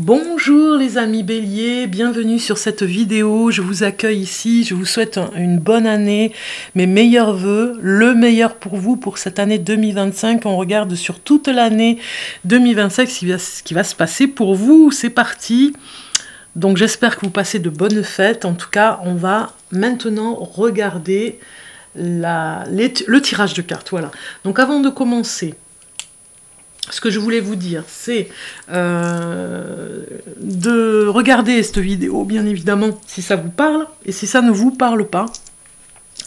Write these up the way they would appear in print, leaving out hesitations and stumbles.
Bonjour les amis béliers, bienvenue sur cette vidéo, je vous accueille ici, je vous souhaite une bonne année, mes meilleurs vœux, le meilleur pour vous pour cette année 2025, on regarde sur toute l'année 2025 ce qui va se passer pour vous, c'est parti. Donc j'espère que vous passez de bonnes fêtes, en tout cas on va maintenant regarder le tirage de cartes, voilà. Donc avant de commencer, ce que je voulais vous dire, c'est de regarder cette vidéo, bien évidemment, si ça vous parle, et si ça ne vous parle pas,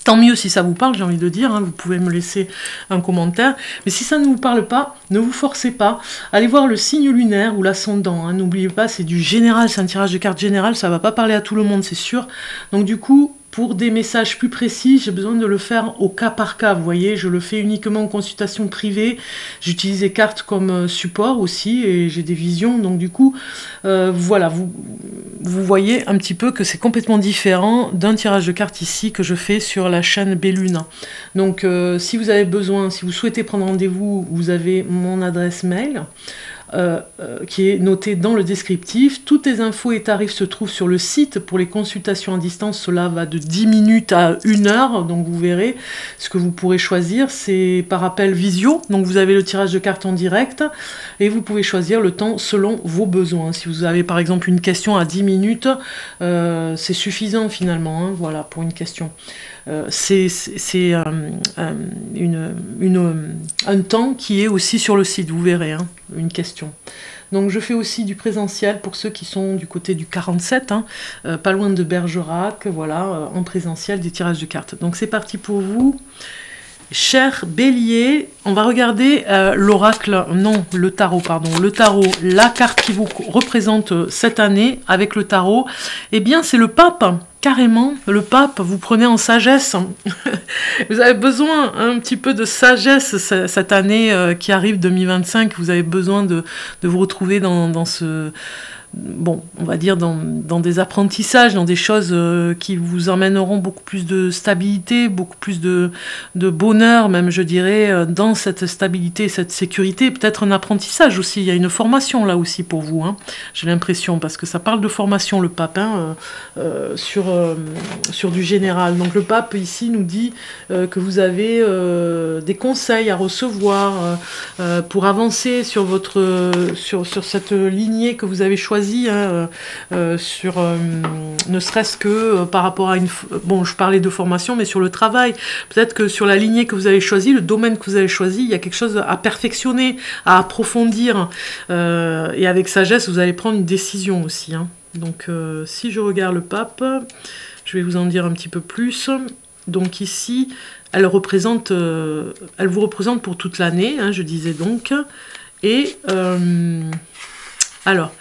tant mieux si ça vous parle, j'ai envie de dire, hein, vous pouvez me laisser un commentaire, mais si ça ne vous parle pas, ne vous forcez pas, allez voir le signe lunaire ou l'ascendant, hein, n'oubliez pas, c'est du général, c'est un tirage de cartes général, ça ne va pas parler à tout le monde, c'est sûr, donc du coup, pour des messages plus précis, j'ai besoin de le faire au cas par cas, vous voyez, je le fais uniquement en consultation privée, j'utilise les cartes comme support aussi, et j'ai des visions, donc du coup, voilà, vous voyez un petit peu que c'est complètement différent d'un tirage de cartes ici que je fais sur la chaîne Belluna. Donc si vous avez besoin, si vous souhaitez prendre rendez-vous, vous avez mon adresse mail, qui est noté dans le descriptif. Toutes les infos et tarifs se trouvent sur le site. Pour les consultations à distance, cela va de 10 minutes à 1 heure, donc vous verrez ce que vous pourrez choisir. C'est par appel visio, donc vous avez le tirage de cartes en direct, et vous pouvez choisir le temps selon vos besoins. Si vous avez par exemple une question à 10 minutes, c'est suffisant finalement, hein, voilà, pour une question. C'est un temps qui est aussi sur le site, vous verrez, hein, une question. Donc je fais aussi du présentiel pour ceux qui sont du côté du 47, hein, pas loin de Bergerac, voilà, en présentiel des tirages de cartes. Donc c'est parti pour vous. Cher Bélier, on va regarder l'oracle, non, le tarot, pardon, le tarot, la carte qui vous représente cette année avec le tarot, eh bien c'est le pape, carrément, le pape, vous prenez en sagesse, vous avez besoin un petit peu de sagesse cette année qui arrive 2025, vous avez besoin de vous retrouver dans ce... Bon, on va dire dans des apprentissages, dans des choses qui vous emmèneront beaucoup plus de stabilité, beaucoup plus de bonheur, même je dirais, dans cette stabilité, cette sécurité, peut-être un apprentissage aussi, il y a une formation là aussi pour vous, hein, j'ai l'impression, parce que ça parle de formation le pape, hein, sur du général. Donc le pape ici nous dit que vous avez des conseils à recevoir pour avancer sur cette lignée que vous avez choisie, hein, ne serait-ce que par rapport à une... Bon, je parlais de formation, mais sur le travail. Peut-être que sur la lignée que vous avez choisie, le domaine que vous avez choisi, il y a quelque chose à perfectionner, à approfondir. Et avec sagesse, vous allez prendre une décision aussi, hein. Donc, si je regarde le pape, je vais vous en dire un petit peu plus. Donc ici, elle vous représente pour toute l'année, hein, je disais donc. Et alors...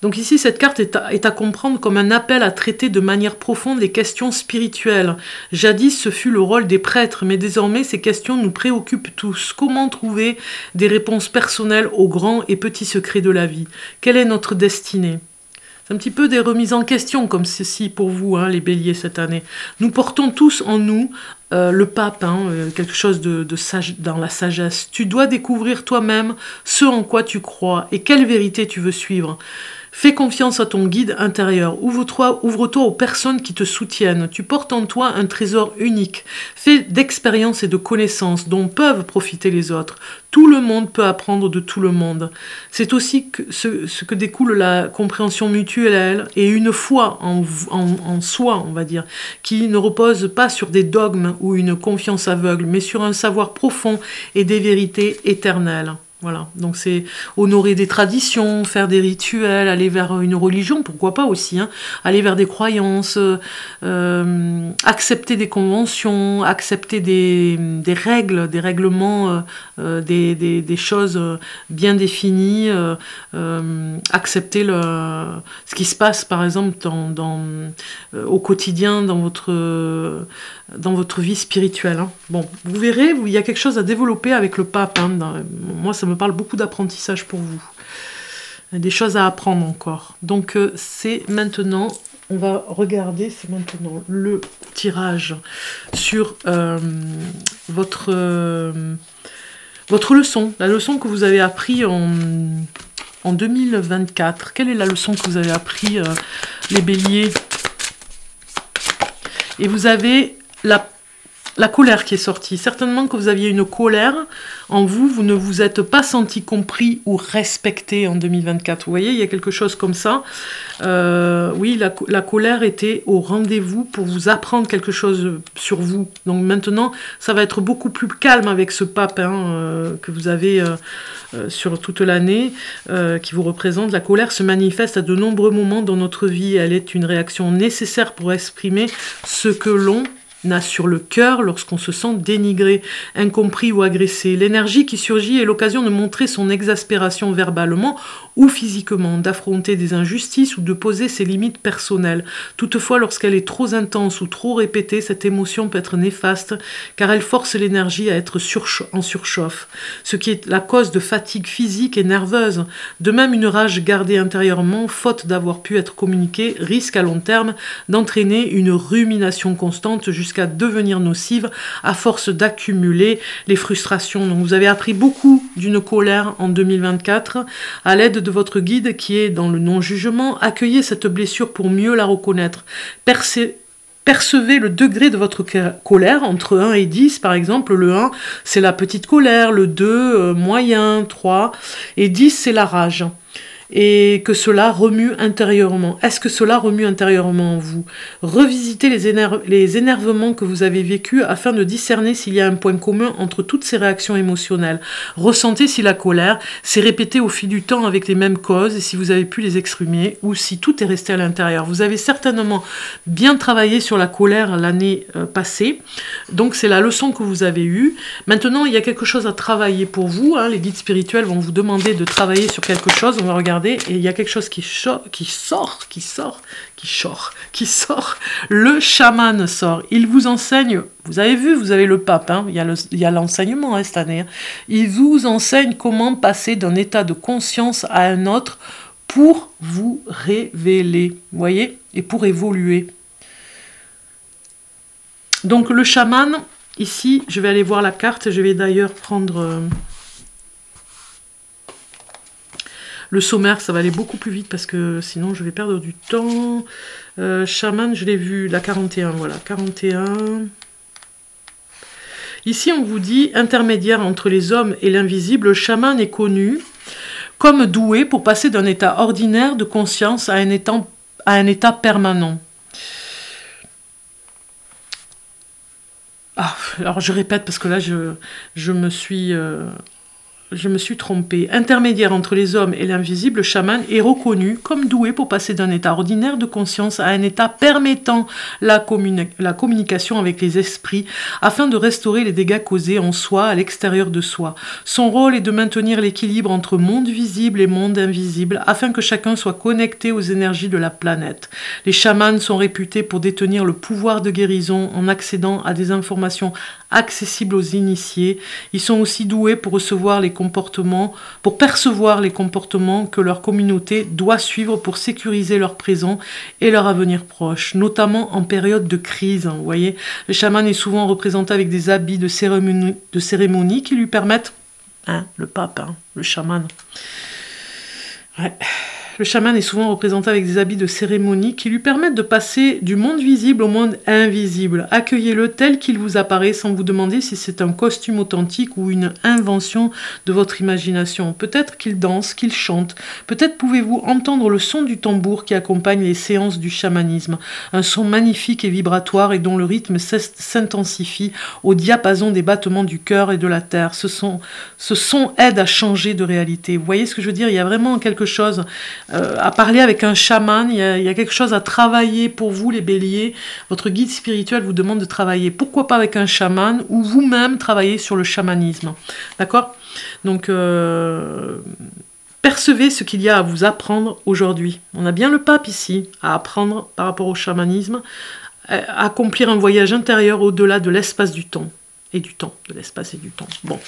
donc ici, cette carte est à comprendre comme un appel à traiter de manière profonde les questions spirituelles. Jadis, ce fut le rôle des prêtres, mais désormais, ces questions nous préoccupent tous. Comment trouver des réponses personnelles aux grands et petits secrets de la vie? Quelle est notre destinée? C'est un petit peu des remises en question comme ceci pour vous, hein, les béliers, cette année. Nous portons tous en nous le pape, hein, quelque chose de sage dans la sagesse. Tu dois découvrir toi-même ce en quoi tu crois et quelle vérité tu veux suivre. Fais confiance à ton guide intérieur. Ouvre-toi aux personnes qui te soutiennent. Tu portes en toi un trésor unique, fait d'expériences et de connaissances dont peuvent profiter les autres. Tout le monde peut apprendre de tout le monde. C'est aussi ce que découle la compréhension mutuelle et une foi en soi, on va dire, qui ne repose pas sur des dogmes ou une confiance aveugle, mais sur un savoir profond et des vérités éternelles. Voilà, donc c'est honorer des traditions, faire des rituels, aller vers une religion, pourquoi pas aussi, hein, aller vers des croyances, accepter des conventions, accepter des règles, des règlements, des choses bien définies, accepter ce qui se passe par exemple au quotidien dans votre vie spirituelle, hein. Bon, vous verrez, il y a quelque chose à développer avec le pape, hein, moi ça me parle beaucoup d'apprentissage pour vous. Il y a des choses à apprendre encore. Donc c'est maintenant, on va regarder, c'est maintenant le tirage sur votre Votre leçon, la leçon que vous avez appris en 2024. Quelle est la leçon que vous avez appris, les béliers? Et vous avez la colère qui est sortie. Certainement que vous aviez une colère en vous, vous ne vous êtes pas senti compris ou respecté en 2024. Vous voyez, il y a quelque chose comme ça. Oui, la colère était au rendez-vous pour vous apprendre quelque chose sur vous. Donc maintenant, ça va être beaucoup plus calme avec ce pape que vous avez sur toute l'année, qui vous représente. La colère se manifeste à de nombreux moments dans notre vie. Elle est une réaction nécessaire pour exprimer ce que l'on n'a sur le cœur lorsqu'on se sent dénigré, incompris ou agressé. L'énergie qui surgit est l'occasion de montrer son exaspération verbalement ou physiquement, d'affronter des injustices ou de poser ses limites personnelles. Toutefois, lorsqu'elle est trop intense ou trop répétée, cette émotion peut être néfaste car elle force l'énergie à être en surchauffe, ce qui est la cause de fatigue physique et nerveuse. De même, une rage gardée intérieurement, faute d'avoir pu être communiquée, risque à long terme d'entraîner une rumination constante jusqu'à devenir nocive à force d'accumuler les frustrations. Donc vous avez appris beaucoup d'une colère en 2024 à l'aide de votre guide qui est dans le non-jugement. Accueillez cette blessure pour mieux la reconnaître. Percevez le degré de votre colère entre 1 et 10, par exemple. Le 1, c'est la petite colère, le 2, moyen, 3, et 10, c'est la rage. Et que cela remue intérieurement. Est-ce que cela remue intérieurement en vous? Revisitez les énervements que vous avez vécus afin de discerner s'il y a un point commun entre toutes ces réactions émotionnelles. Ressentez si la colère s'est répétée au fil du temps avec les mêmes causes et si vous avez pu les exprimer ou si tout est resté à l'intérieur. Vous avez certainement bien travaillé sur la colère l'année passée, donc c'est la leçon que vous avez eue. Maintenant, il y a quelque chose à travailler pour vous. Les guides spirituels vont vous demander de travailler sur quelque chose. On va regarder. Et il y a quelque chose qui sort. Le chaman sort. Il vous enseigne. Vous avez vu, vous avez le pape. Il y a l'enseignement cette année. Il vous enseigne comment passer d'un état de conscience à un autre pour vous révéler. Vous voyez? Et pour évoluer. Donc le chaman, ici, je vais aller voir la carte. Je vais d'ailleurs prendre... Le sommaire, ça va aller beaucoup plus vite parce que sinon je vais perdre du temps. Chaman, je l'ai vu, la 41, voilà, 41. Ici, on vous dit, intermédiaire entre les hommes et l'invisible, le chaman est connu comme doué pour passer d'un état ordinaire de conscience à un état permanent. Alors je répète parce que là, je me suis trompée. Intermédiaire entre les hommes et l'invisible, le chaman est reconnu comme doué pour passer d'un état ordinaire de conscience à un état permettant la communication avec les esprits afin de restaurer les dégâts causés en soi, à l'extérieur de soi. Son rôle est de maintenir l'équilibre entre monde visible et monde invisible afin que chacun soit connecté aux énergies de la planète. Les chamans sont réputés pour détenir le pouvoir de guérison en accédant à des informations accessibles aux initiés. Ils sont aussi doués pour percevoir les comportements que leur communauté doit suivre pour sécuriser leur présent et leur avenir proche, notamment en période de crise. Vous voyez, le chaman est souvent représenté avec des habits de cérémonie qui lui permettent, le pape, le chaman. Ouais. Le chaman est souvent représenté avec des habits de cérémonie qui lui permettent de passer du monde visible au monde invisible. Accueillez-le tel qu'il vous apparaît sans vous demander si c'est un costume authentique ou une invention de votre imagination. Peut-être qu'il danse, qu'il chante. Peut-être pouvez-vous entendre le son du tambour qui accompagne les séances du chamanisme. Un son magnifique et vibratoire et dont le rythme s'intensifie au diapason des battements du cœur et de la terre. Ce son aide à changer de réalité. Vous voyez ce que je veux dire? Il y a vraiment quelque chose... à parler avec un chaman, il y a quelque chose à travailler pour vous les béliers. Votre guide spirituel vous demande de travailler, pourquoi pas avec un chaman, ou vous-même travailler sur le chamanisme, d'accord? Donc percevez ce qu'il y a à vous apprendre aujourd'hui. On a bien le pape ici à apprendre par rapport au chamanisme, accomplir un voyage intérieur au-delà de l'espace du temps et du temps, de l'espace et du temps. Bon,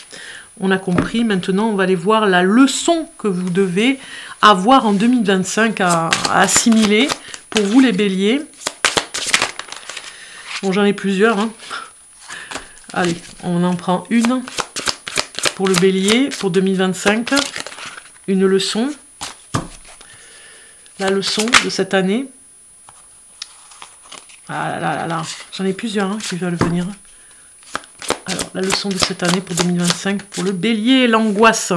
on a compris. Maintenant, on va aller voir la leçon que vous devez avoir en 2025 à assimiler pour vous, les béliers. Bon, j'en ai plusieurs. Allez, on en prend une pour le bélier, pour 2025. Une leçon. La leçon de cette année. Ah là là là, j'en ai plusieurs hein, qui veulent venir. Alors, la leçon de cette année pour 2025, pour le bélier, l'angoisse.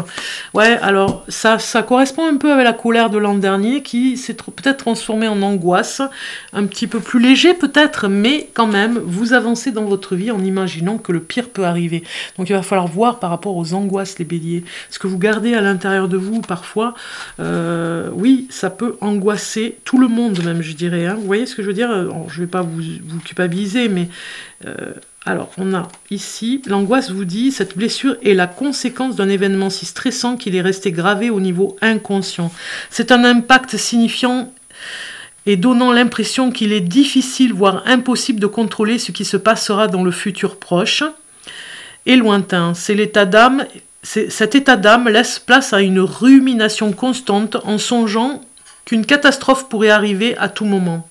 Ouais, alors, ça correspond un peu avec la colère de l'an dernier, qui s'est peut-être transformée en angoisse, un petit peu plus léger peut-être, mais quand même, vous avancez dans votre vie en imaginant que le pire peut arriver. Donc, il va falloir voir par rapport aux angoisses, les béliers. Ce que vous gardez à l'intérieur de vous, parfois, oui, ça peut angoisser tout le monde, même, je dirais. Hein. Vous voyez ce que je veux dire? Alors, je ne vais pas vous culpabiliser, mais... alors, on a ici, l'angoisse vous dit, cette blessure est la conséquence d'un événement si stressant qu'il est resté gravé au niveau inconscient. C'est un impact signifiant et donnant l'impression qu'il est difficile, voire impossible de contrôler ce qui se passera dans le futur proche et lointain. C'est l'état d'âme, cet état d'âme laisse place à une rumination constante en songeant qu'une catastrophe pourrait arriver à tout moment.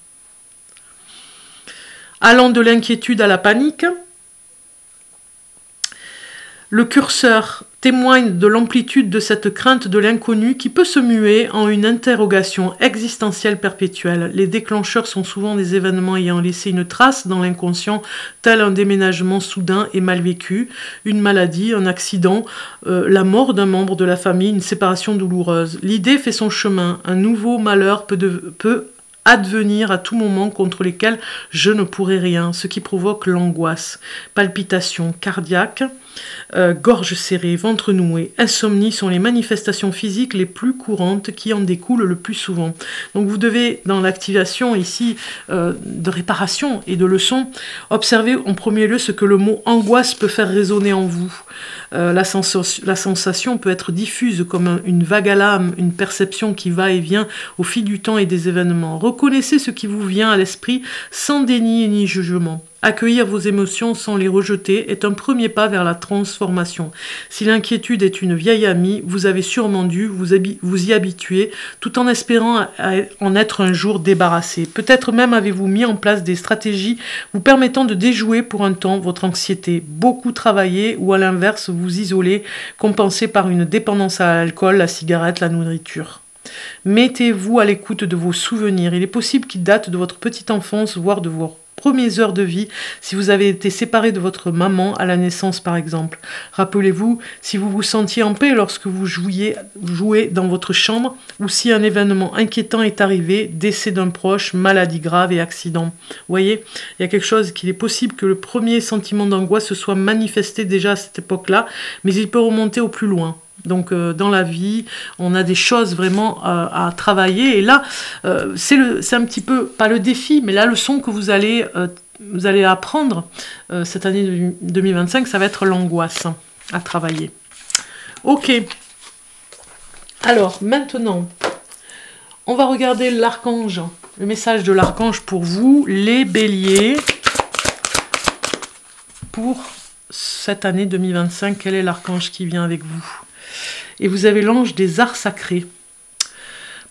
Allant de l'inquiétude à la panique, le curseur témoigne de l'amplitude de cette crainte de l'inconnu qui peut se muer en une interrogation existentielle perpétuelle. Les déclencheurs sont souvent des événements ayant laissé une trace dans l'inconscient, tel un déménagement soudain et mal vécu, une maladie, un accident, la mort d'un membre de la famille, une séparation douloureuse. L'idée fait son chemin, un nouveau malheur peut advenir à tout moment contre lesquels je ne pourrai rien, ce qui provoque l'angoisse, palpitations cardiaques, gorge serrée, ventre noué, insomnie sont les manifestations physiques les plus courantes qui en découlent le plus souvent. Donc vous devez, dans l'activation ici de réparation et de leçon, observer en premier lieu ce que le mot angoisse peut faire résonner en vous. La sensation peut être diffuse comme une vague à l'âme, une perception qui va et vient au fil du temps et des événements. Reconnaissez ce qui vous vient à l'esprit sans déni ni jugement. Accueillir vos émotions sans les rejeter est un premier pas vers la transformation. Si l'inquiétude est une vieille amie, vous avez sûrement dû vous y habituer tout en espérant en être un jour débarrassé. Peut-être même avez-vous mis en place des stratégies vous permettant de déjouer pour un temps votre anxiété. Beaucoup travailler ou à l'inverse vous isoler, compensé par une dépendance à l'alcool, la cigarette, la nourriture. Mettez-vous à l'écoute de vos souvenirs. Il est possible qu'ils datent de votre petite enfance, voire de vos premières heures de vie, si vous avez été séparé de votre maman à la naissance par exemple. Rappelez-vous si vous vous sentiez en paix lorsque vous jouez dans votre chambre ou si un événement inquiétant est arrivé, décès d'un proche, maladie grave et accident. Vous voyez, il y a quelque chose qu'il est possible que le premier sentiment d'angoisse se soit manifesté déjà à cette époque-là, mais il peut remonter au plus loin. Donc dans la vie, on a des choses vraiment à travailler. Et là, c'est un petit peu, pas le défi, mais la leçon que vous allez apprendre cette année 2025, ça va être l'angoisse à travailler. Ok. Alors, maintenant, on va regarder l'archange. Le message de l'archange pour vous, les béliers. Pour cette année 2025, quel est l'archange qui vient avec vous ? Et vous avez l'ange des arts sacrés.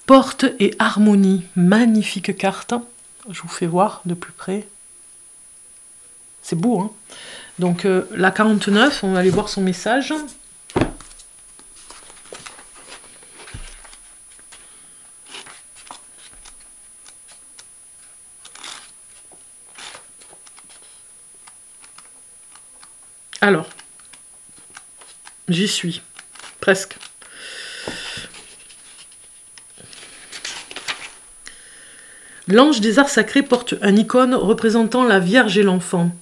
Porte et harmonie. Magnifique carte. Je vous fais voir de plus près. C'est beau, hein? Donc, la 49, on va aller voir son message. Alors, j'y suis. Presque. L'ange des arts sacrés porte une icône représentant la Vierge et l'enfant,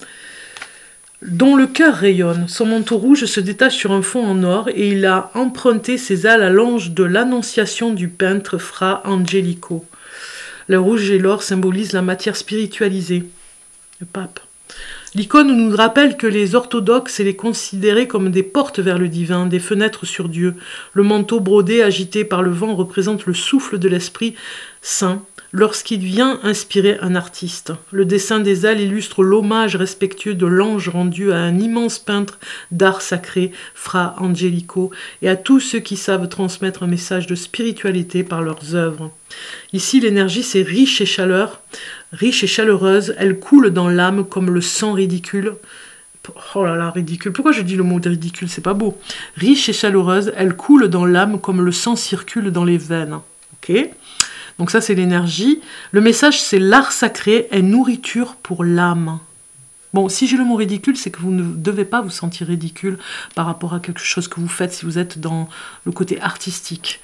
dont le cœur rayonne. Son manteau rouge se détache sur un fond en or et il a emprunté ses ailes à l'ange de l'Annonciation du peintre Fra Angelico. Le rouge et l'or symbolisent la matière spiritualisée. Le pape. L'icône nous rappelle que les orthodoxes les considéraient comme des portes vers le divin, des fenêtres sur Dieu. Le manteau brodé agité par le vent représente le souffle de l'Esprit Saint lorsqu'il vient inspirer un artiste. Le dessin des ailes illustre l'hommage respectueux de l'ange rendu à un immense peintre d'art sacré, Fra Angelico, et à tous ceux qui savent transmettre un message de spiritualité par leurs œuvres. Ici, l'énergie, c'est riche et chaleureuse, elle coule dans l'âme comme le sang ridicule Oh là là, ridicule. Pourquoi je dis le mot de ridicule? C'est pas beau. Riche et chaleureuse, elle coule dans l'âme comme le sang circule dans les veines. Ok? Donc ça, c'est l'énergie. Le message, c'est l'art sacré est nourriture pour l'âme. Bon, si j'ai le mot ridicule, c'est que vous ne devez pas vous sentir ridicule par rapport à quelque chose que vous faites si vous êtes dans le côté artistique.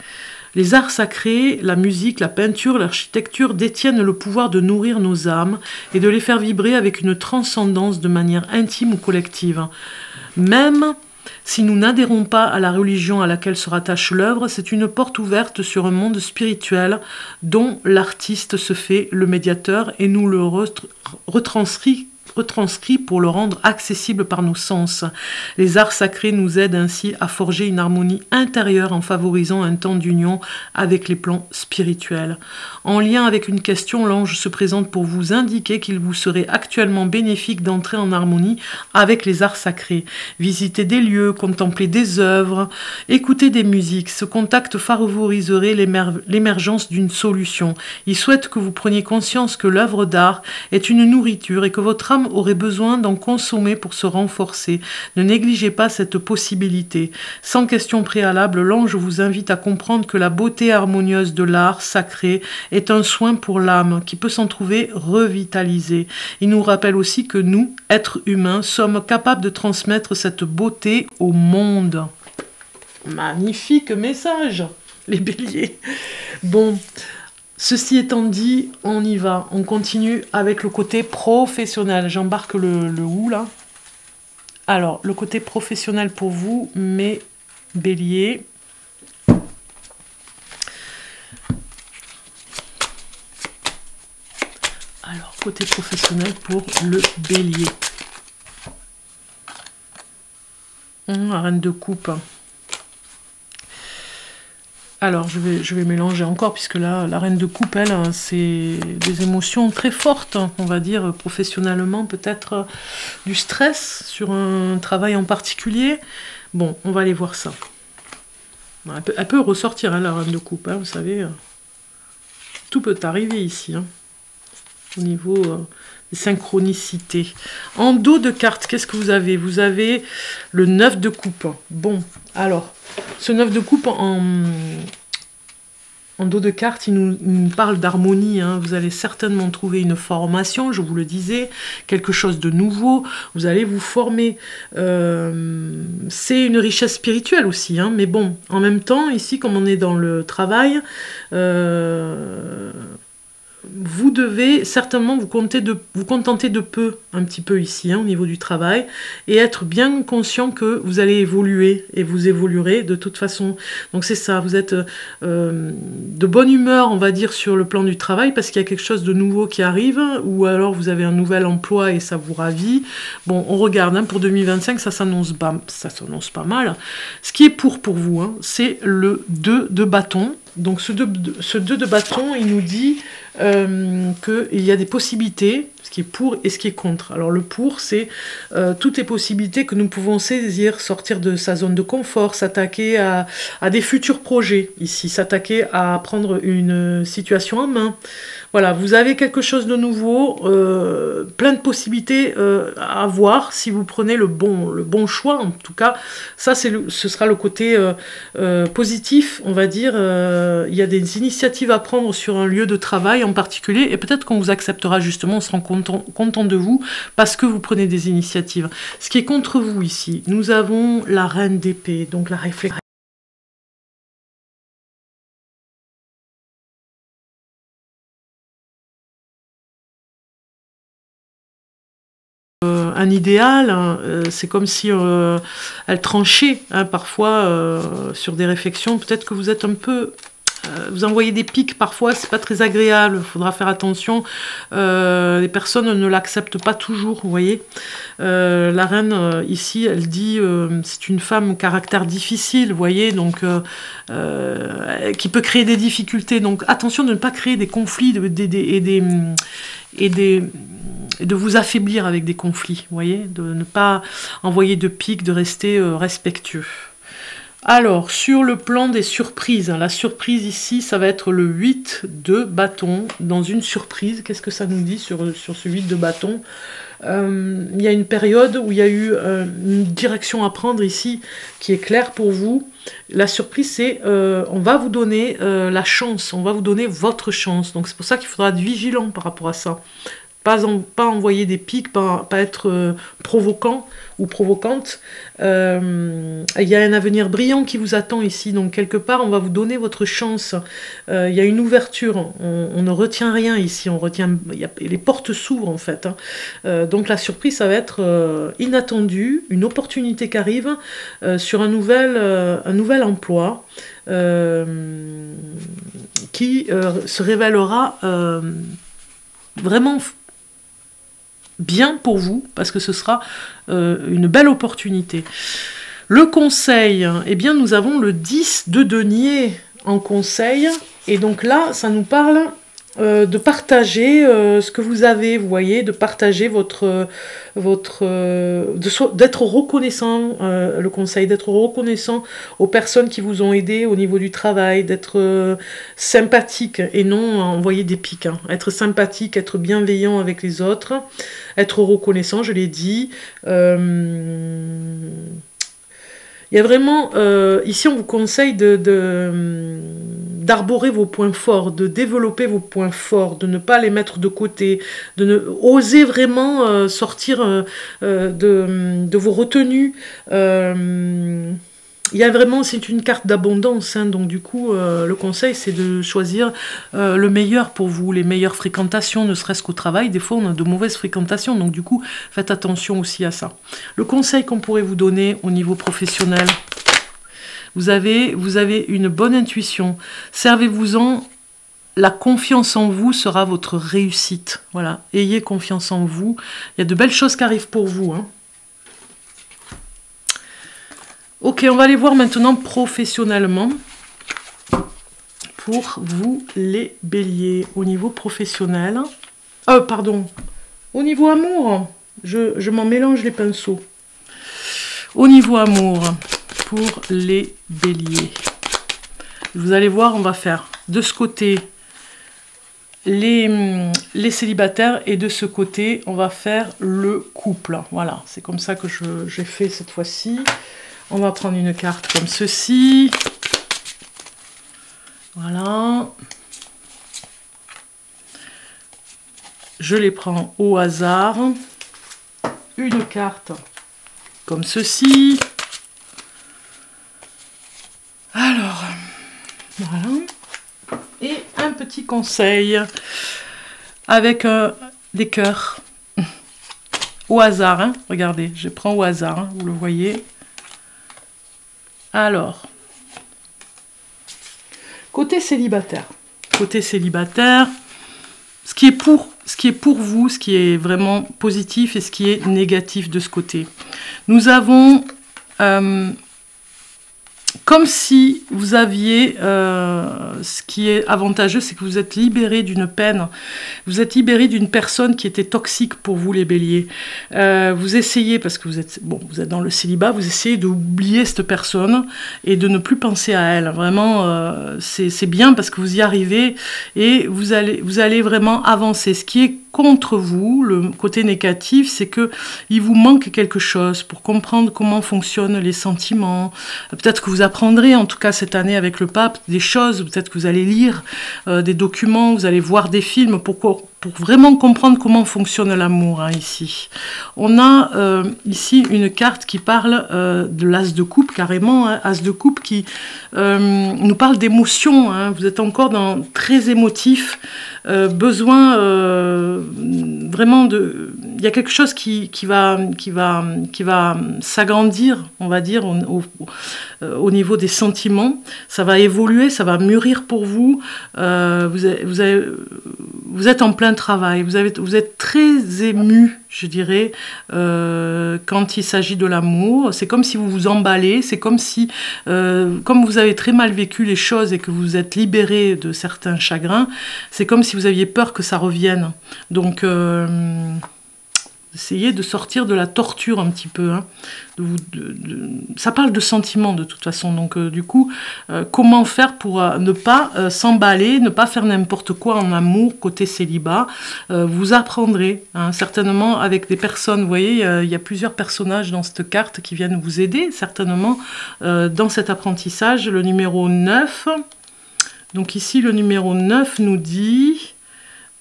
Les arts sacrés, la musique, la peinture, l'architecture détiennent le pouvoir de nourrir nos âmes et de les faire vibrer avec une transcendance de manière intime ou collective. Même si nous n'adhérons pas à la religion à laquelle se rattache l'œuvre, c'est une porte ouverte sur un monde spirituel dont l'artiste se fait le médiateur et nous le retranscrit pour le rendre accessible par nos sens. Les arts sacrés nous aident ainsi à forger une harmonie intérieure en favorisant un temps d'union avec les plans spirituels. En lien avec une question, l'ange se présente pour vous indiquer qu'il vous serait actuellement bénéfique d'entrer en harmonie avec les arts sacrés. Visiter des lieux, contempler des œuvres, écouter des musiques. Ce contact favoriserait l'émergence d'une solution. Il souhaite que vous preniez conscience que l'œuvre d'art est une nourriture et que votre âme aurait besoin d'en consommer pour se renforcer. Ne négligez pas cette possibilité. Sans question préalable, l'ange vous invite à comprendre que la beauté harmonieuse de l'art sacré est un soin pour l'âme qui peut s'en trouver revitalisée. Il nous rappelle aussi que nous, êtres humains, sommes capables de transmettre cette beauté au monde. Magnifique message, les béliers. Bon, ceci étant dit, on y va. On continue avec le côté professionnel. J'embarque le ou là. Alors, le côté professionnel pour vous, mes béliers. Alors, côté professionnel pour le bélier. La reine de coupe. Alors, je vais mélanger encore, puisque là, la reine de coupe, elle, c'est des émotions très fortes, on va dire, professionnellement, peut-être du stress sur un travail en particulier. Bon, on va aller voir ça. Elle peut ressortir, hein, la reine de coupe, hein, vous savez. Tout peut arriver ici, hein, au niveau des synchronicités. En dos de carte, qu'est-ce que vous avez? Vous avez le 9 de coupe. Bon, alors... Ce 9 de coupe en dos de carte, il nous parle d'harmonie. Hein. Vous allez certainement trouver une formation, je vous le disais, quelque chose de nouveau. Vous allez vous former. C'est une richesse spirituelle aussi. Hein. Mais bon, en même temps, ici, comme on est dans le travail, vous devez certainement vous contenter de peu, un petit peu ici, hein, au niveau du travail, et être bien conscient que vous allez évoluer, et vous évoluerez de toute façon. Donc c'est ça, vous êtes de bonne humeur, on va dire, sur le plan du travail, parce qu'il y a quelque chose de nouveau qui arrive, ou alors vous avez un nouvel emploi et ça vous ravit. Bon, on regarde, hein, pour 2025, ça s'annonce pas mal. Ce qui est pour vous, hein, c'est le 2 de bâton. Donc ce 2 de bâton, il nous dit qu'il y a des possibilités, ce qui est pour et ce qui est contre. Alors le pour, c'est toutes les possibilités que nous pouvons saisir, sortir de sa zone de confort, s'attaquer à des futurs projets, ici, s'attaquer à prendre une situation en main. Voilà, vous avez quelque chose de nouveau, plein de possibilités à voir si vous prenez le bon choix. En tout cas, ça, ce sera le côté positif, on va dire. Il y a des initiatives à prendre sur un lieu de travail en particulier, et peut-être qu'on vous acceptera justement, on sera content de vous, parce que vous prenez des initiatives. Ce qui est contre vous ici, nous avons la reine d'épée, donc la réflexion. Un idéal, hein, c'est comme si elle tranchait, hein, parfois sur des réflexions. Peut-être que vous êtes un peu... vous envoyez des pics parfois, c'est pas très agréable, il faudra faire attention. Les personnes ne l'acceptent pas toujours, vous voyez. La reine, ici, elle dit c'est une femme caractère difficile, vous voyez, donc qui peut créer des difficultés. Donc attention de ne pas créer des conflits et de vous affaiblir avec des conflits, vous voyez, de ne pas envoyer de pics, de rester respectueux. Alors, sur le plan des surprises, la surprise ici, ça va être le 8 de bâton dans une surprise. Qu'est-ce que ça nous dit sur ce 8 de bâton? Il y a une période où il y a eu une direction à prendre ici qui est claire pour vous. La surprise, c'est on va vous donner la chance, on va vous donner votre chance. Donc c'est pour ça qu'il faudra être vigilant par rapport à ça. Pas envoyer des pics, pas être provoquant ou provocante. Il y a un avenir brillant qui vous attend ici, donc quelque part on va vous donner votre chance. Il y a une ouverture, on ne retient rien ici, les portes s'ouvrent en fait. Hein. Donc la surprise, ça va être inattendue, une opportunité qui arrive sur un nouvel emploi qui se révélera vraiment bien pour vous, parce que ce sera une belle opportunité. Le conseil, eh bien nous avons le 10 de denier en conseil, et donc là, ça nous parle de partager ce que vous avez, vous voyez, de partager d'être reconnaissant, le conseil, d'être reconnaissant aux personnes qui vous ont aidé au niveau du travail, d'être sympathique et non envoyer des pics, hein. Être sympathique, être bienveillant avec les autres, être reconnaissant, je l'ai dit. Il y a vraiment, ici on vous conseille d'arborer vos points forts, de développer vos points forts, de ne pas les mettre de côté, oser vraiment sortir de vos retenues. Il y a vraiment, c'est une carte d'abondance, hein, donc du coup, le conseil, c'est de choisir le meilleur pour vous, les meilleures fréquentations, ne serait-ce qu'au travail. Des fois, on a de mauvaises fréquentations, donc du coup, faites attention aussi à ça. Le conseil qu'on pourrait vous donner au niveau professionnel, vous avez une bonne intuition. Servez-vous-en. La confiance en vous sera votre réussite. Voilà, ayez confiance en vous. Il y a de belles choses qui arrivent pour vous, hein. Ok, on va aller voir maintenant professionnellement pour vous les béliers. Au niveau professionnel, pardon, au niveau amour, je m'en mélange les pinceaux. Au niveau amour, pour les béliers, vous allez voir, on va faire de ce côté les célibataires et de ce côté, on va faire le couple. Voilà, c'est comme ça que j'ai fait cette fois-ci. On va prendre une carte comme ceci. Voilà. Je les prends au hasard. Une carte comme ceci. Alors, voilà. Et un petit conseil avec des cœurs. Au hasard, hein. Regardez, je prends au hasard, hein, vous le voyez. Alors, côté célibataire, ce qui est pour vous, ce qui est vraiment positif et ce qui est négatif de ce côté. Nous avons comme si vous aviez, ce qui est avantageux, c'est que vous êtes libéré d'une peine, vous êtes libéré d'une personne qui était toxique pour vous les béliers. Vous essayez, parce que vous êtes dans le célibat, vous essayez d'oublier cette personne et de ne plus penser à elle. Vraiment, c'est bien parce que vous y arrivez et vous allez vraiment avancer. Ce qui est contre vous, le côté négatif, c'est que il vous manque quelque chose pour comprendre comment fonctionnent les sentiments. Peut-être que vous apprendrez, en tout cas cette année avec le pape, des choses. Peut-être que vous allez lire des documents, vous allez voir des films pour vraiment comprendre comment fonctionne l'amour, hein, ici. On a ici une carte qui parle de l'as de coupe, carrément, hein, as de coupe qui nous parle d'émotion, hein. Vous êtes encore très émotif, besoin vraiment de... Il y a quelque chose qui va s'agrandir, on va dire, au niveau des sentiments. Ça va évoluer, ça va mûrir pour vous. Vous êtes en plein travail. Vous êtes très ému, je dirais, quand il s'agit de l'amour. C'est comme si vous vous emballez. C'est comme si, comme vous avez très mal vécu les choses et que vous êtes libéré de certains chagrins, c'est comme si vous aviez peur que ça revienne. Donc, essayer de sortir de la torture un petit peu. Hein. Ça parle de sentiments de toute façon. Donc du coup, comment faire pour ne pas s'emballer, ne pas faire n'importe quoi en amour, côté célibat. Vous apprendrez, hein, certainement avec des personnes. Vous voyez, il y a plusieurs personnages dans cette carte qui viennent vous aider, certainement, dans cet apprentissage. Le numéro 9. Donc ici, le numéro 9 nous dit...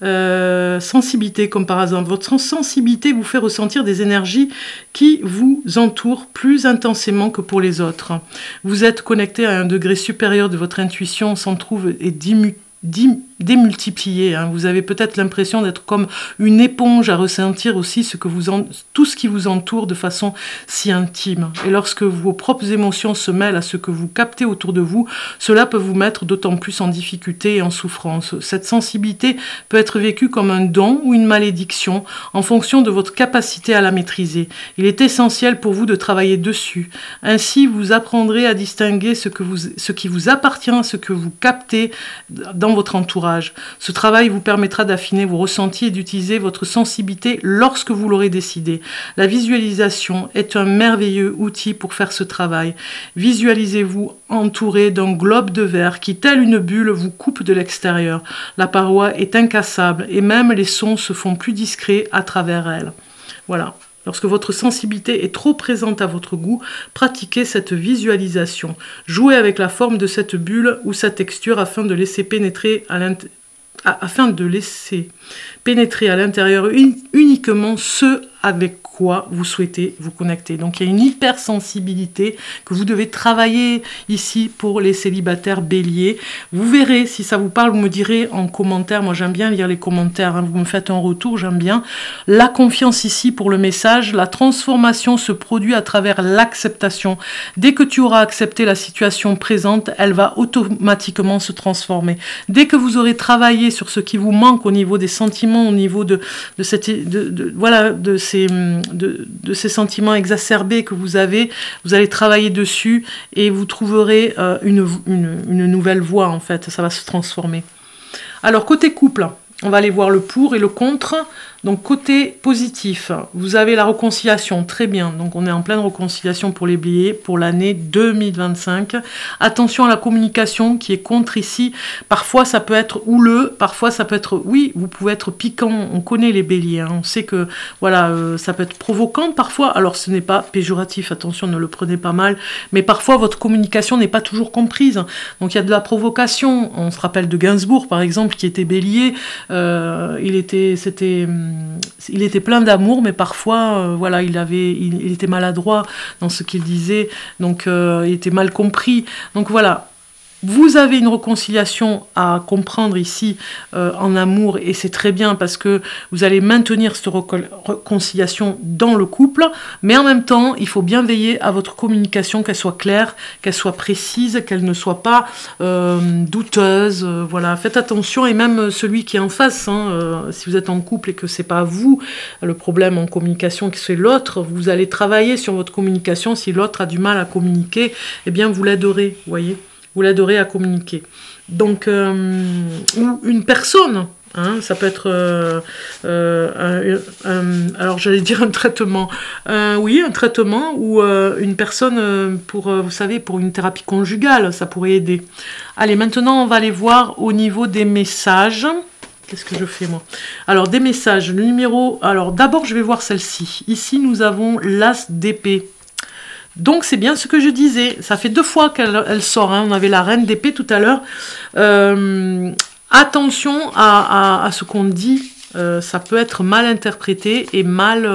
sensibilité, comme par hasard. Votre sensibilité vous fait ressentir des énergies qui vous entourent plus intensément que pour les autres. Vous êtes connecté à un degré supérieur de votre intuition, s'en trouve et démultiplié. Hein. Vous avez peut-être l'impression d'être comme une éponge à ressentir aussi tout ce qui vous entoure de façon si intime. Et lorsque vos propres émotions se mêlent à ce que vous captez autour de vous, cela peut vous mettre d'autant plus en difficulté et en souffrance. Cette sensibilité peut être vécue comme un don ou une malédiction en fonction de votre capacité à la maîtriser. Il est essentiel pour vous de travailler dessus. Ainsi, vous apprendrez à distinguer ce qui vous appartient, ce que vous captez dans votre entourage. Ce travail vous permettra d'affiner vos ressentis et d'utiliser votre sensibilité lorsque vous l'aurez décidé. La visualisation est un merveilleux outil pour faire ce travail. Visualisez-vous entouré d'un globe de verre qui, tel une bulle, vous coupe de l'extérieur. La paroi est incassable et même les sons se font plus discrets à travers elle. Voilà. Lorsque votre sensibilité est trop présente à votre goût, pratiquez cette visualisation. Jouez avec la forme de cette bulle ou sa texture afin de laisser pénétrer à l'intérieur uniquement ce avec quoi vous souhaitez vous connecter. Donc il y a une hypersensibilité que vous devez travailler ici pour les célibataires béliers. Vous verrez, si ça vous parle, vous me direz en commentaire. Moi j'aime bien lire les commentaires, hein. Vous me faites un retour, j'aime bien. La confiance ici pour le message, la transformation se produit à travers l'acceptation. Dès que tu auras accepté la situation présente, elle va automatiquement se transformer. Dès que vous aurez travaillé sur ce qui vous manque au niveau des sentiments, au niveau de ces sentiments exacerbés que vous avez, vous allez travailler dessus et vous trouverez une nouvelle voie, en fait, ça va se transformer. Alors, côté couple, on va aller voir le pour et le contre. Donc, côté positif, vous avez la réconciliation, très bien. Donc, on est en pleine réconciliation pour les béliers pour l'année 2025. Attention à la communication qui est contre ici. Parfois, ça peut être houleux. Parfois, ça peut être, oui, vous pouvez être piquant. On connaît les béliers. Hein. On sait que, voilà, ça peut être provoquant parfois. Alors, ce n'est pas péjoratif. Attention, ne le prenez pas mal. Mais parfois, votre communication n'est pas toujours comprise. Donc, il y a de la provocation. On se rappelle de Gainsbourg, par exemple, qui était bélier. Il était plein d'amour, mais parfois, voilà, il était maladroit dans ce qu'il disait, donc il était mal compris. Donc voilà, vous avez une réconciliation à comprendre ici en amour, et c'est très bien parce que vous allez maintenir cette réconciliation dans le couple, mais en même temps, il faut bien veiller à votre communication, qu'elle soit claire, qu'elle soit précise, qu'elle ne soit pas douteuse. Voilà, faites attention, et même celui qui est en face, hein, si vous êtes en couple et que c'est pas vous le problème en communication, que c'est l'autre, vous allez travailler sur votre communication. Si l'autre a du mal à communiquer, eh bien vous l'aiderez, vous voyez. Vous l'adorez à communiquer. Donc, ou une personne, hein, ça peut être, alors j'allais dire un traitement, oui, un traitement, ou une personne pour, vous savez, pour une thérapie conjugale, ça pourrait aider. Allez, maintenant on va aller voir au niveau des messages. Qu'est-ce que je fais moi? Alors, des messages, le numéro, alors d'abord je vais voir celle-ci. Ici nous avons l'as d'épée. Donc c'est bien ce que je disais, ça fait 2 fois qu'elle sort, hein. On avait la reine d'épée tout à l'heure. Attention à ce qu'on dit, ça peut être mal interprété et mal...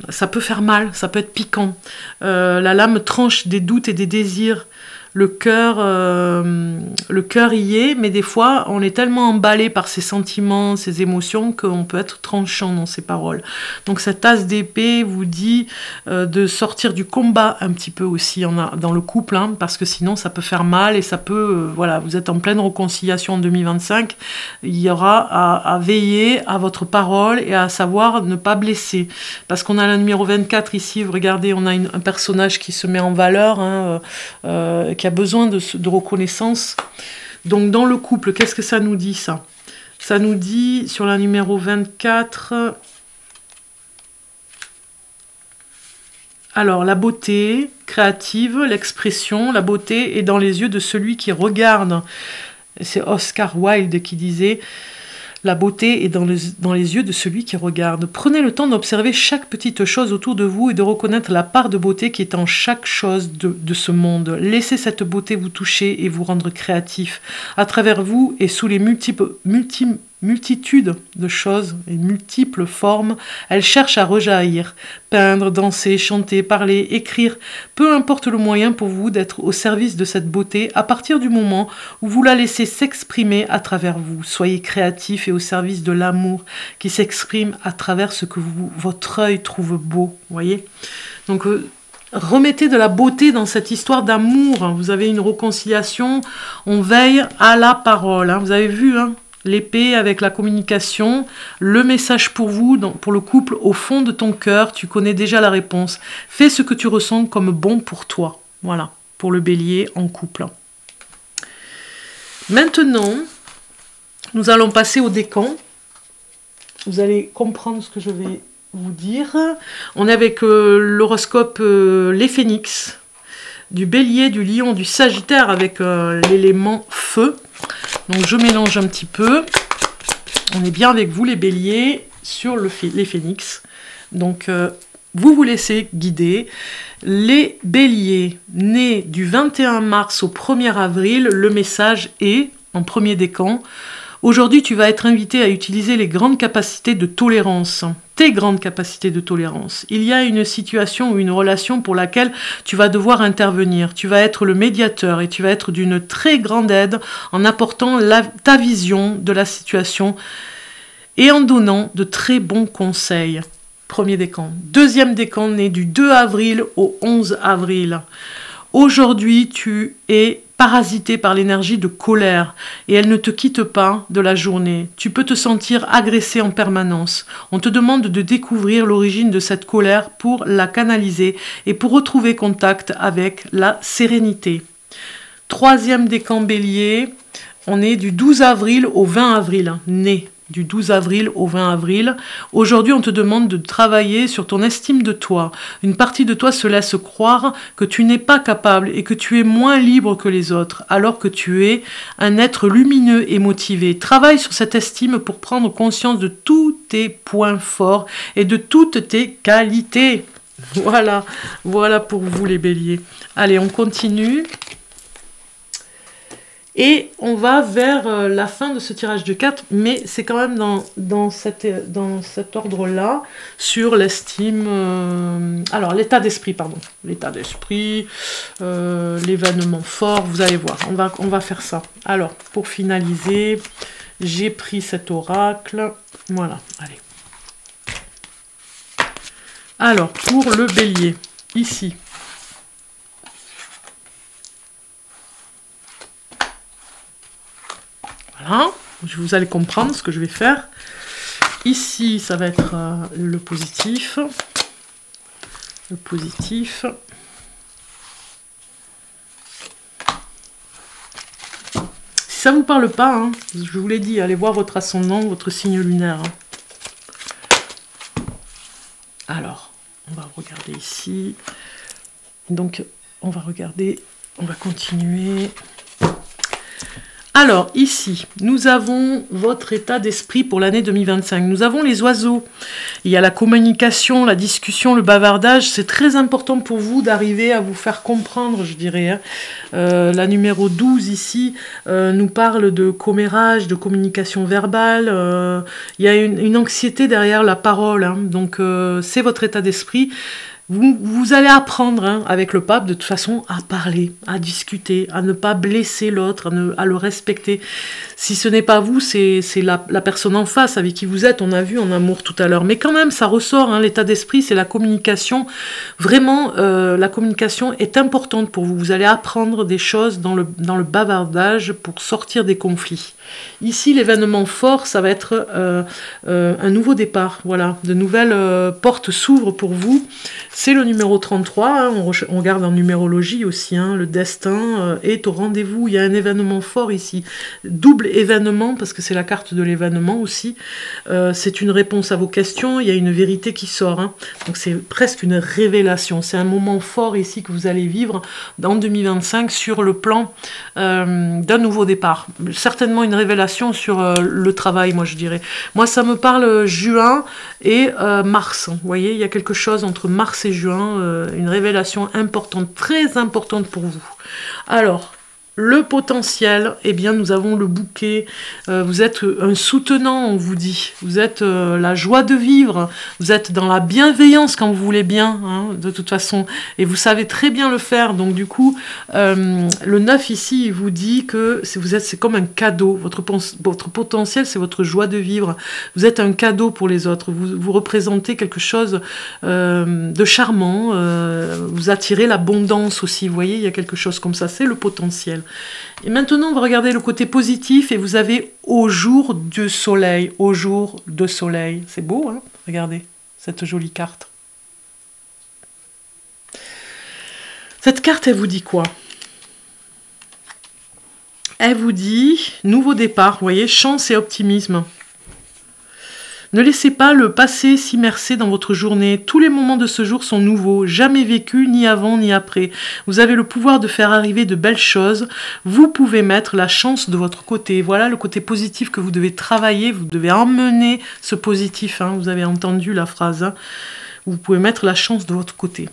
ça peut faire mal, ça peut être piquant. La lame tranche des doutes et des désirs. Le cœur y est, mais des fois, on est tellement emballé par ses sentiments, ses émotions, qu'on peut être tranchant dans ses paroles. Donc cette as d'épée vous dit de sortir du combat un petit peu aussi dans le couple, hein, parce que sinon ça peut faire mal et ça peut... voilà, vous êtes en pleine réconciliation en 2025, il y aura à veiller à votre parole et à savoir ne pas blesser. Parce qu'on a le numéro 24 ici, vous regardez, on a un personnage qui se met en valeur, hein, qui a besoin de reconnaissance. Donc dans le couple, qu'est-ce que ça nous dit, ça? Ça nous dit sur la numéro 24... Alors, la beauté créative, l'expression, la beauté est dans les yeux de celui qui regarde. C'est Oscar Wilde qui disait « La beauté est dans les yeux de celui qui regarde ». Prenez le temps d'observer chaque petite chose autour de vous et de reconnaître la part de beauté qui est en chaque chose de ce monde. Laissez cette beauté vous toucher et vous rendre créatif. À travers vous et sous les multitudes de choses et multiples formes, elle cherche à rejaillir. Peindre, danser, chanter, parler, écrire, peu importe le moyen pour vous d'être au service de cette beauté à partir du moment où vous la laissez s'exprimer à travers vous. Soyez créatif et au service de l'amour qui s'exprime à travers ce que votre œil trouve beau. Voyez ? Donc, remettez de la beauté dans cette histoire d'amour. Vous avez une réconciliation, on veille à la parole. Vous avez vu, hein ? L'épée avec la communication, le message pour vous, pour le couple, au fond de ton cœur, tu connais déjà la réponse. Fais ce que tu ressens comme bon pour toi. Voilà, pour le bélier en couple. Maintenant, nous allons passer au décan. Vous allez comprendre ce que je vais vous dire. On est avec l'horoscope les phénix, du bélier, du lion, du sagittaire avec l'élément feu. Donc je mélange un petit peu. On est bien avec vous les béliers sur les phénix. Donc vous vous laissez guider. Les béliers nés du 21 mars au 1er avril, le message est, en premier décan, aujourd'hui tu vas être invité à utiliser les grandes capacités de tolérance. Tes grandes capacités de tolérance. Il y a une situation ou une relation pour laquelle tu vas devoir intervenir. Tu vas être le médiateur et tu vas être d'une très grande aide en apportant ta vision de la situation et en donnant de très bons conseils. Premier décan. Deuxième décan né du 2 avril au 11 avril. Aujourd'hui, tu es parasité par l'énergie de colère et elle ne te quitte pas de la journée. Tu peux te sentir agressé en permanence. On te demande de découvrir l'origine de cette colère pour la canaliser et pour retrouver contact avec la sérénité. Troisième décan bélier, on est du 12 avril au 20 avril, né. Du 12 avril au 20 avril. Aujourd'hui, on te demande de travailler sur ton estime de toi. Une partie de toi se laisse croire que tu n'es pas capable et que tu es moins libre que les autres, alors que tu es un être lumineux et motivé. Travaille sur cette estime pour prendre conscience de tous tes points forts et de toutes tes qualités. Voilà, voilà pour vous les béliers. Allez, on continue. Et on va vers la fin de ce tirage de cartes, mais c'est quand même dans cet ordre-là, sur l'estime... alors, l'état d'esprit, pardon. L'état d'esprit, l'événement fort, vous allez voir, on va faire ça. Alors, pour finaliser, j'ai pris cet oracle. Voilà, allez. Alors, pour le bélier, ici... Voilà, vous allez comprendre ce que je vais faire. Ici, ça va être le positif. Le positif. Si ça ne vous parle pas, hein, je vous l'ai dit, allez voir votre ascendant, votre signe lunaire. Alors, on va regarder ici. Donc, on va regarder, on va continuer. Alors, ici, nous avons votre état d'esprit pour l'année 2025. Nous avons les oiseaux. Il y a la communication, la discussion, le bavardage. C'est très important pour vous d'arriver à vous faire comprendre, je dirais. Hein. La numéro 12, ici, nous parle de commérage, de communication verbale. Il y a une anxiété derrière la parole. Hein. Donc, c'est votre état d'esprit. Vous allez apprendre hein, avec le pape de toute façon à parler, à discuter, à ne pas blesser l'autre, à le respecter. Si ce n'est pas vous, c'est la personne en face avec qui vous êtes. On a vu en amour tout à l'heure. Mais quand même, ça ressort. Hein, l'état d'esprit, c'est la communication. Vraiment, la communication est importante pour vous. Vous allez apprendre des choses dans le bavardage pour sortir des conflits. Ici, l'événement fort, ça va être un nouveau départ. Voilà, de nouvelles portes s'ouvrent pour vous. C'est le numéro 33, hein, on regarde en numérologie aussi, hein, le destin est au rendez-vous, il y a un événement fort ici, double événement, parce que c'est la carte de l'événement aussi, c'est une réponse à vos questions, il y a une vérité qui sort, hein. Donc c'est presque une révélation, c'est un moment fort ici que vous allez vivre en 2025 sur le plan d'un nouveau départ, certainement une révélation sur le travail, moi je dirais. Moi ça me parle juin et mars, vous voyez, il y a quelque chose entre mars et juin, une révélation importante, très importante pour vous. Alors, le potentiel, eh bien nous avons le bouquet, vous êtes un soutenant, on vous dit, vous êtes la joie de vivre, vous êtes dans la bienveillance quand vous voulez bien, hein, de toute façon, et vous savez très bien le faire, donc du coup, le 9 ici, il vous dit que c'est comme un cadeau, votre potentiel, c'est votre joie de vivre, vous êtes un cadeau pour les autres, vous représentez quelque chose de charmant, vous attirez l'abondance aussi, vous voyez, il y a quelque chose comme ça, c'est le potentiel. Et maintenant, on va regarder le côté positif et vous avez au jour du soleil, au jour de soleil. C'est beau, hein? Regardez cette jolie carte. Cette carte, elle vous dit quoi? Elle vous dit nouveau départ, vous voyez, chance et optimisme. Ne laissez pas le passé s'immerser dans votre journée. Tous les moments de ce jour sont nouveaux, jamais vécus, ni avant ni après. Vous avez le pouvoir de faire arriver de belles choses. Vous pouvez mettre la chance de votre côté. Voilà le côté positif que vous devez travailler. Vous devez emmener ce positif. Hein. Vous avez entendu la phrase. Hein. Vous pouvez mettre la chance de votre côté.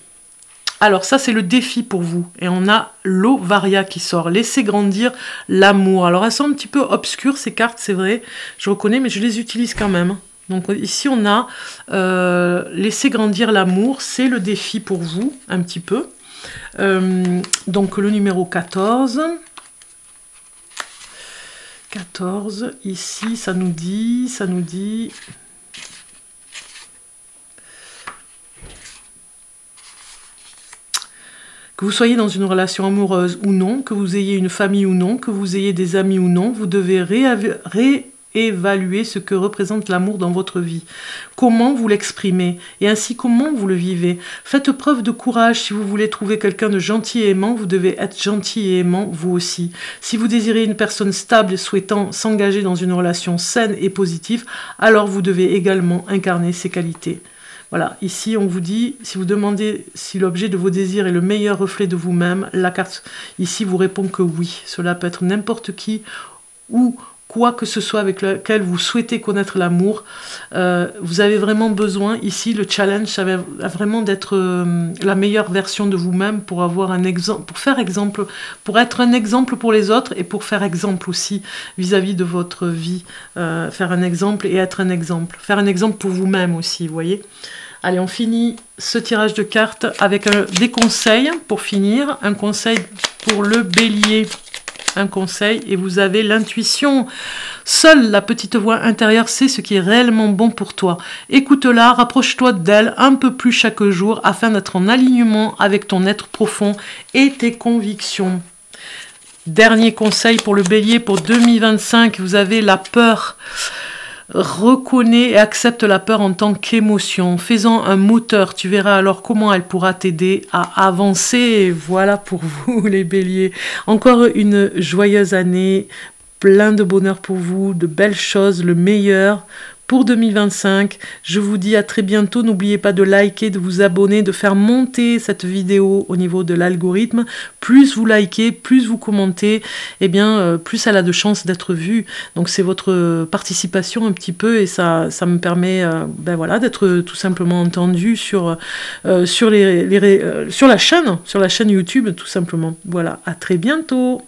Alors ça, c'est le défi pour vous. Et on a l'Ovaria qui sort. Laissez grandir l'amour. Alors elles sont un petit peu obscures, ces cartes, c'est vrai. Je reconnais, mais je les utilise quand même. Donc ici on a laisser grandir l'amour, c'est le défi pour vous, un petit peu. Donc le numéro 14. 14, ici ça nous dit... Que vous soyez dans une relation amoureuse ou non, que vous ayez une famille ou non, que vous ayez des amis ou non, vous devez réévaluer ce que représente l'amour dans votre vie. Comment vous l'exprimez et ainsi comment vous le vivez. Faites preuve de courage si vous voulez trouver quelqu'un de gentil et aimant, vous devez être gentil et aimant vous aussi. Si vous désirez une personne stable et souhaitant s'engager dans une relation saine et positive, alors vous devez également incarner ces qualités. Voilà, ici on vous dit, si vous demandez si l'objet de vos désirs est le meilleur reflet de vous-même, la carte ici vous répond que oui. Cela peut être n'importe qui ou quoi que ce soit avec lequel vous souhaitez connaître l'amour. Vous avez vraiment besoin, ici le challenge, ça va vraiment d'être la meilleure version de vous-même pour avoir un exemple, pour faire exemple, pour être un exemple pour les autres et pour faire exemple aussi vis-à-vis de votre vie. Faire un exemple et être un exemple. Faire un exemple pour vous-même aussi, vous voyez. Allez, on finit ce tirage de cartes avec des conseils pour finir. Un conseil pour le bélier. Un conseil et vous avez l'intuition. Seule la petite voix intérieure sait ce qui est réellement bon pour toi. Écoute-la, rapproche-toi d'elle un peu plus chaque jour afin d'être en alignement avec ton être profond et tes convictions. Dernier conseil pour le bélier pour 2025, vous avez la peur. Reconnais et accepte la peur en tant qu'émotion. Fais-en un moteur, tu verras alors comment elle pourra t'aider à avancer. Voilà pour vous les béliers. Encore une joyeuse année, plein de bonheur pour vous, de belles choses, le meilleur pour 2025. Je vous dis à très bientôt. N'oubliez pas de liker, de vous abonner, de faire monter cette vidéo au niveau de l'algorithme. Plus vous likez, plus vous commentez, eh bien, plus elle a de chances d'être vue. Donc c'est votre participation un petit peu et ça me permet ben voilà, d'être tout simplement entendu sur la chaîne YouTube tout simplement. Voilà, à très bientôt.